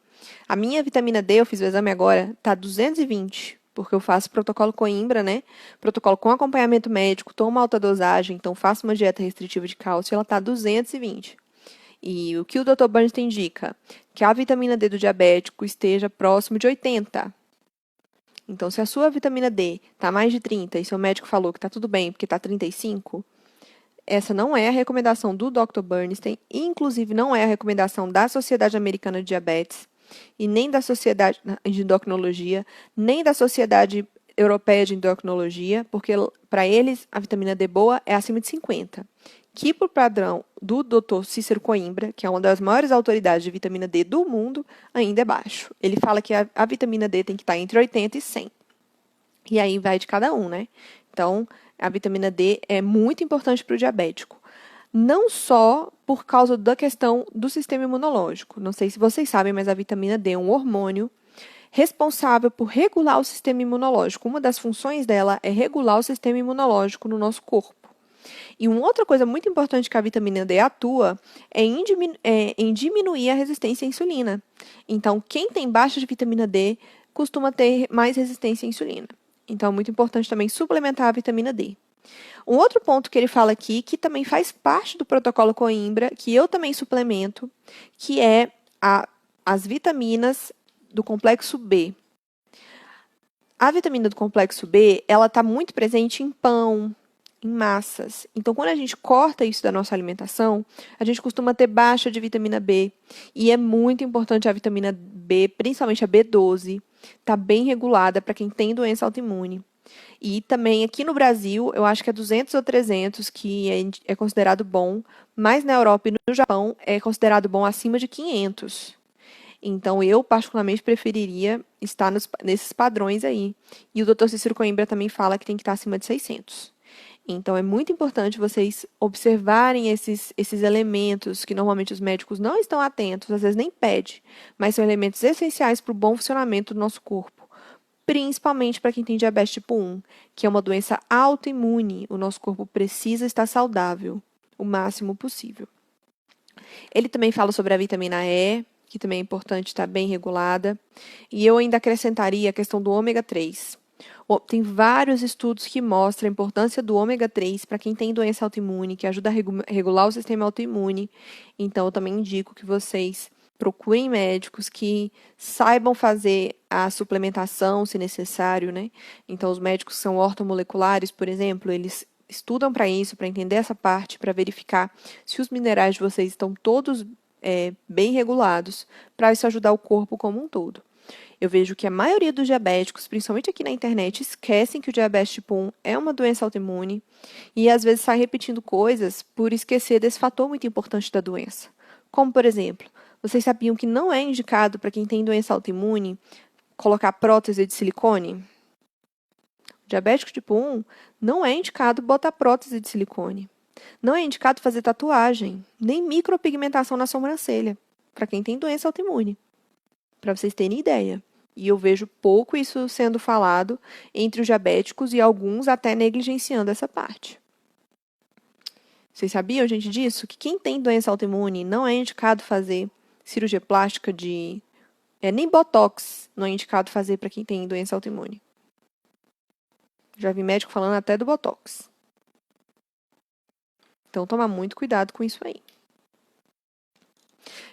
A minha vitamina D, eu fiz o exame agora, tá 220, porque eu faço protocolo Coimbra, né, protocolo com acompanhamento médico, tomo alta dosagem, então faço uma dieta restritiva de cálcio, ela tá 220. E o que o Dr. Burns indica? Que a vitamina D do diabético esteja próximo de 80. Então, se a sua vitamina D está mais de 30 e seu médico falou que está tudo bem porque está 35, essa não é a recomendação do Dr. Bernstein, inclusive não é a recomendação da Sociedade Americana de Diabetes e nem da Sociedade de Endocrinologia, nem da Sociedade Europeia de Endocrinologia, porque para eles a vitamina D boa é acima de 50. Que por padrão do Dr. Cícero Coimbra, que é uma das maiores autoridades de vitamina D do mundo, ainda é baixo. Ele fala que a vitamina D tem que estar entre 80 e 100. E aí vai de cada um, né? Então, a vitamina D é muito importante para o diabético. Não só por causa da questão do sistema imunológico. Não sei se vocês sabem, mas a vitamina D é um hormônio responsável por regular o sistema imunológico. Uma das funções dela é regular o sistema imunológico no nosso corpo. E uma outra coisa muito importante que a vitamina D atua é em diminuir a resistência à insulina. Então, quem tem baixa de vitamina D costuma ter mais resistência à insulina. Então, é muito importante também suplementar a vitamina D. Um outro ponto que ele fala aqui, que também faz parte do protocolo Coimbra, que eu também suplemento, que é as vitaminas do complexo B. A vitamina do complexo B, ela está muito presente em pão, em massas. Então, quando a gente corta isso da nossa alimentação, a gente costuma ter baixa de vitamina B. E é muito importante a vitamina B, principalmente a B12, tá bem regulada para quem tem doença autoimune. E também aqui no Brasil, eu acho que é 200 ou 300 que é considerado bom, mas na Europa e no Japão é considerado bom acima de 500. Então, eu particularmente preferiria estar nesses padrões aí. E o Dr. Cícero Coimbra também fala que tem que estar acima de 600. Então, é muito importante vocês observarem esses elementos que normalmente os médicos não estão atentos, às vezes nem pedem, mas são elementos essenciais para o bom funcionamento do nosso corpo, principalmente para quem tem diabetes tipo 1, que é uma doença autoimune. O nosso corpo precisa estar saudável o máximo possível. Ele também fala sobre a vitamina E, que também é importante estar bem regulada, e eu ainda acrescentaria a questão do ômega 3. Tem vários estudos que mostram a importância do ômega 3 para quem tem doença autoimune, que ajuda a regular o sistema autoimune. Então, eu também indico que vocês procurem médicos que saibam fazer a suplementação, se necessário, né? Então, os médicos que são ortomoleculares, por exemplo, eles estudam para isso, para entender essa parte, para verificar se os minerais de vocês estão todos bem regulados, para isso ajudar o corpo como um todo. Eu vejo que a maioria dos diabéticos, principalmente aqui na internet, esquecem que o diabetes tipo 1 é uma doença autoimune e às vezes sai repetindo coisas por esquecer desse fator muito importante da doença. Como, por exemplo, vocês sabiam que não é indicado para quem tem doença autoimune colocar prótese de silicone? O diabético tipo 1 não é indicado botar prótese de silicone. Não é indicado fazer tatuagem, nem micropigmentação na sobrancelha, para quem tem doença autoimune. Para vocês terem ideia. E eu vejo pouco isso sendo falado entre os diabéticos e alguns até negligenciando essa parte. Vocês sabiam, gente, disso? Que quem tem doença autoimune não é indicado fazer cirurgia plástica nem botox não é indicado fazer para quem tem doença autoimune. Já vi médico falando até do botox. Então, toma muito cuidado com isso aí.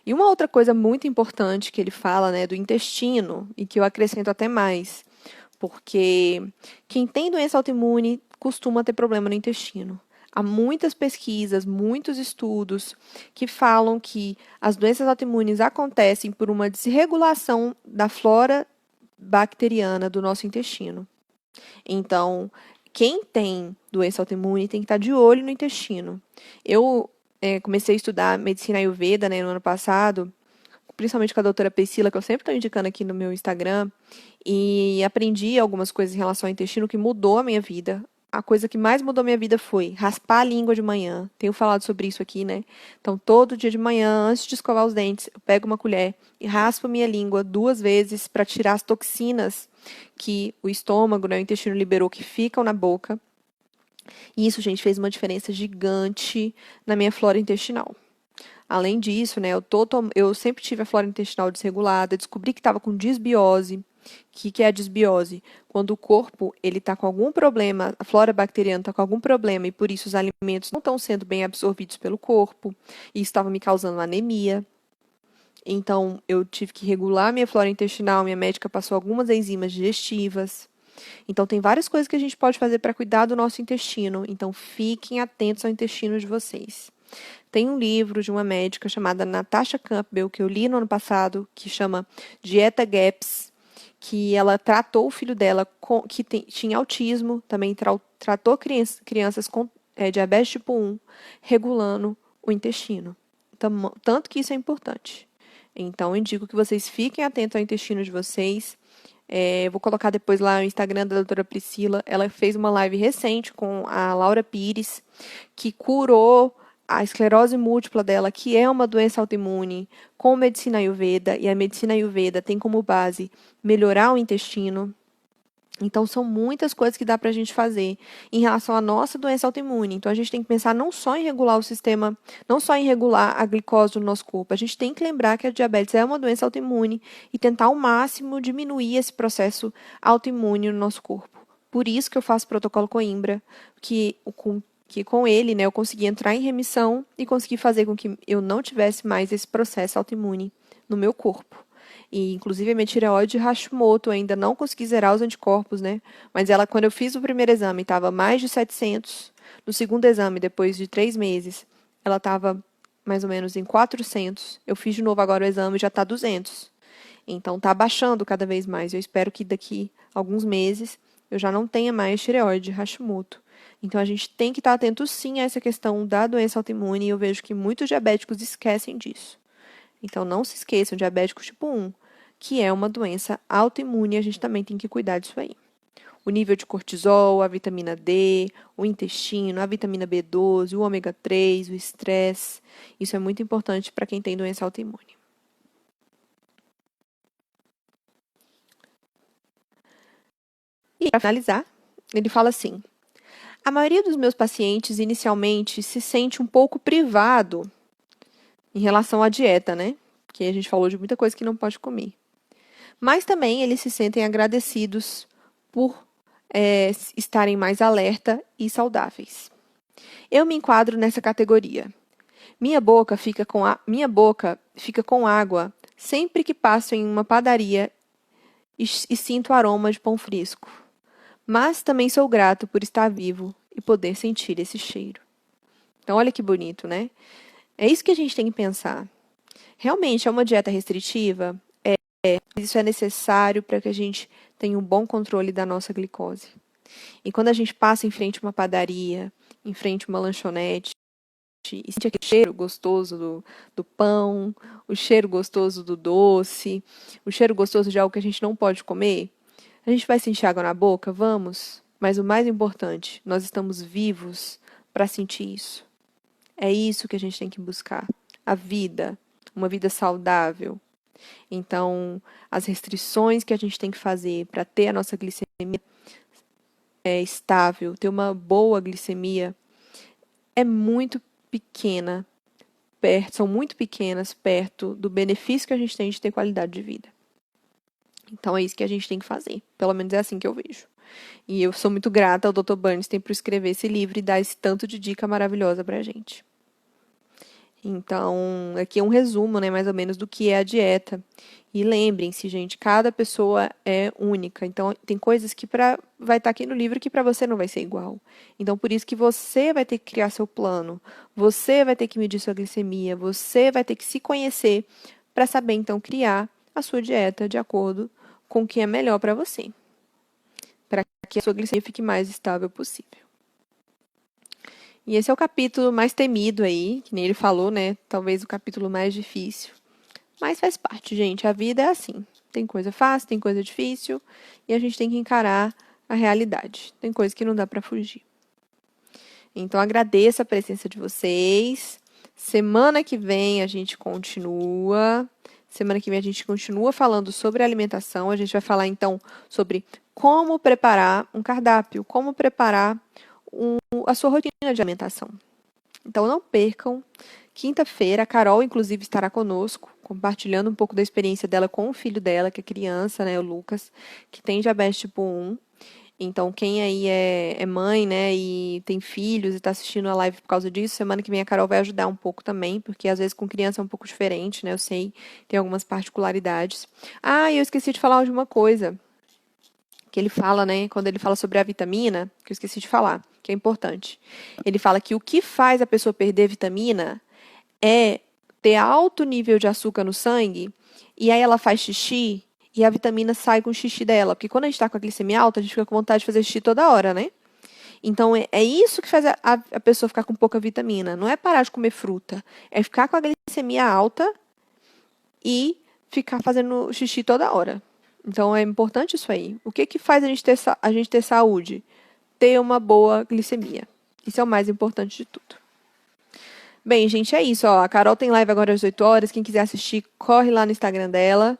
E uma outra coisa muito importante que ele fala, né, do intestino, e que eu acrescento até mais, porque quem tem doença autoimune costuma ter problema no intestino. Há muitas pesquisas, muitos estudos que falam que as doenças autoimunes acontecem por uma desregulação da flora bacteriana do nosso intestino. Então, quem tem doença autoimune tem que estar de olho no intestino. Eu comecei a estudar medicina Ayurveda, né, no ano passado, principalmente com a doutora Priscila, que eu sempre estou indicando aqui no meu Instagram, e aprendi algumas coisas em relação ao intestino que mudou a minha vida. a coisa que mais mudou minha vida foi raspar a língua de manhã. Tenho falado sobre isso aqui, né? Então, todo dia de manhã, antes de escovar os dentes, eu pego uma colher e raspo minha língua 2 vezes para tirar as toxinas que o estômago, né, o intestino liberou, que ficam na boca. E isso, gente, fez uma diferença gigante na minha flora intestinal. Além disso, né, eu sempre tive a flora intestinal desregulada, descobri que estava com disbiose. O que é a disbiose? Quando o corpo ele está com algum problema, a flora bacteriana está com algum problema e por isso os alimentos não estão sendo bem absorvidos pelo corpo e isso estava me causando anemia. Então, eu tive que regular minha flora intestinal, minha médica passou algumas enzimas digestivas. Então, tem várias coisas que a gente pode fazer para cuidar do nosso intestino. Então, fiquem atentos ao intestino de vocês. Tem um livro de uma médica chamada Natasha Campbell, que eu li no ano passado, que chama Dieta Gaps, que ela tratou o filho dela que tinha autismo, também tratou crianças com diabetes tipo 1, regulando o intestino. Então, tanto que isso é importante. Então, eu indico que vocês fiquem atentos ao intestino de vocês. Eu vou colocar depois lá no Instagram da doutora Priscila. Ela fez uma live recente com a Laura Pires, que curou a esclerose múltipla dela, que é uma doença autoimune, com medicina Ayurveda, e a medicina Ayurveda tem como base melhorar o intestino. Então, são muitas coisas que dá para a gente fazer em relação à nossa doença autoimune. Então, a gente tem que pensar não só em regular o sistema, não só em regular a glicose do nosso corpo. A gente tem que lembrar que a diabetes é uma doença autoimune e tentar ao máximo diminuir esse processo autoimune no nosso corpo. Por isso que eu faço o protocolo Coimbra, que com ele, né, eu consegui entrar em remissão e consegui fazer com que eu não tivesse mais esse processo autoimune no meu corpo. E, inclusive, a minha tireoide Hashimoto ainda não consegui zerar os anticorpos, né? Mas ela, quando eu fiz o primeiro exame, estava mais de 700. No segundo exame, depois de 3 meses, ela estava mais ou menos em 400. Eu fiz de novo agora o exame e já está 200. Então, está baixando cada vez mais. Eu espero que daqui a alguns meses eu já não tenha mais tireoide Hashimoto. Então, a gente tem que estar atento, sim, a essa questão da doença autoimune. E eu vejo que muitos diabéticos esquecem disso. Então, não se esqueçam, diabético tipo 1, que é uma doença autoimune, a gente também tem que cuidar disso aí. O nível de cortisol, a vitamina D, o intestino, a vitamina B12, o ômega 3, o estresse. Isso é muito importante para quem tem doença autoimune. E, para finalizar, ele fala assim: a maioria dos meus pacientes inicialmente se sente um pouco privado em relação à dieta, né? Porque a gente falou de muita coisa que não pode comer. Mas também eles se sentem agradecidos por estarem mais alerta e saudáveis. Eu me enquadro nessa categoria. Minha boca fica com água sempre que passo em uma padaria e sinto o aroma de pão fresco. Mas também sou grato por estar vivo e poder sentir esse cheiro. Então, olha que bonito, né? É isso que a gente tem que pensar. Realmente é uma dieta restritiva? Mas isso é necessário para que a gente tenha um bom controle da nossa glicose. E quando a gente passa em frente a uma padaria, em frente a uma lanchonete, e sente aquele cheiro gostoso do pão, o cheiro gostoso do doce, o cheiro gostoso de algo que a gente não pode comer, a gente vai sentir água na boca? Vamos. Mas o mais importante, nós estamos vivos para sentir isso. É isso que a gente tem que buscar. A vida, uma vida saudável. Então, as restrições que a gente tem que fazer para ter a nossa glicemia estável, ter uma boa glicemia, é muito pequena, são muito pequenas perto do benefício que a gente tem de ter qualidade de vida. Então, é isso que a gente tem que fazer. Pelo menos é assim que eu vejo. E eu sou muito grata ao Dr. Bernstein por escrever esse livro e dar esse tanto de dica maravilhosa pra gente. Então, aqui é um resumo, né, mais ou menos, do que é a dieta. E lembrem-se, gente, cada pessoa é única. Então, tem coisas que vai estar aqui no livro que para você não vai ser igual. Então, por isso que você vai ter que criar seu plano. Você vai ter que medir sua glicemia. Você vai ter que se conhecer para saber, então, criar a sua dieta de acordo com o que é melhor para você. Para que a sua glicemia fique mais estável possível. E esse é o capítulo mais temido aí, que nem ele falou, né? Talvez o capítulo mais difícil. Mas faz parte, gente. A vida é assim. Tem coisa fácil, tem coisa difícil. E a gente tem que encarar a realidade. Tem coisa que não dá para fugir. Então, agradeço a presença de vocês. Semana que vem a gente continua. Semana que vem a gente continua falando sobre alimentação. A gente vai falar, então, sobre como preparar um cardápio, como preparar a sua rotina de alimentação. Então, não percam. Quinta-feira, a Carol, inclusive, estará conosco, compartilhando um pouco da experiência dela com o filho dela, que é criança, né, o Lucas, que tem diabetes tipo 1. Então, quem aí é mãe, né, e tem filhos e está assistindo a live por causa disso, semana que vem a Carol vai ajudar um pouco também, porque às vezes com criança é um pouco diferente, né, eu sei, tem algumas particularidades. Ah, e eu esqueci de falar de uma coisa, que ele fala, né, quando ele fala sobre a vitamina, que eu esqueci de falar, que é importante. Ele fala que o que faz a pessoa perder vitamina é ter alto nível de açúcar no sangue, e aí ela faz xixi, e a vitamina sai com o xixi dela. Porque quando a gente está com a glicemia alta, a gente fica com vontade de fazer xixi toda hora, né? Então, é isso que faz a pessoa ficar com pouca vitamina. Não é parar de comer fruta. É ficar com a glicemia alta e ficar fazendo xixi toda hora. Então, é importante isso aí. O que que faz a gente ter saúde? Ter uma boa glicemia. Isso é o mais importante de tudo. Bem, gente, é isso. Ó. A Carol tem live agora às 8 horas. Quem quiser assistir, corre lá no Instagram dela.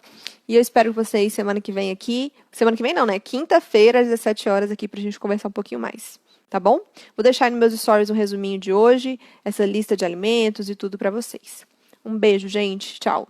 E eu espero vocês semana que vem aqui. Semana que vem não, né? Quinta-feira, às 17 horas, aqui pra gente conversar um pouquinho mais. Tá bom? Vou deixar aí nos meus stories um resuminho de hoje, essa lista de alimentos e tudo pra vocês. Um beijo, gente. Tchau.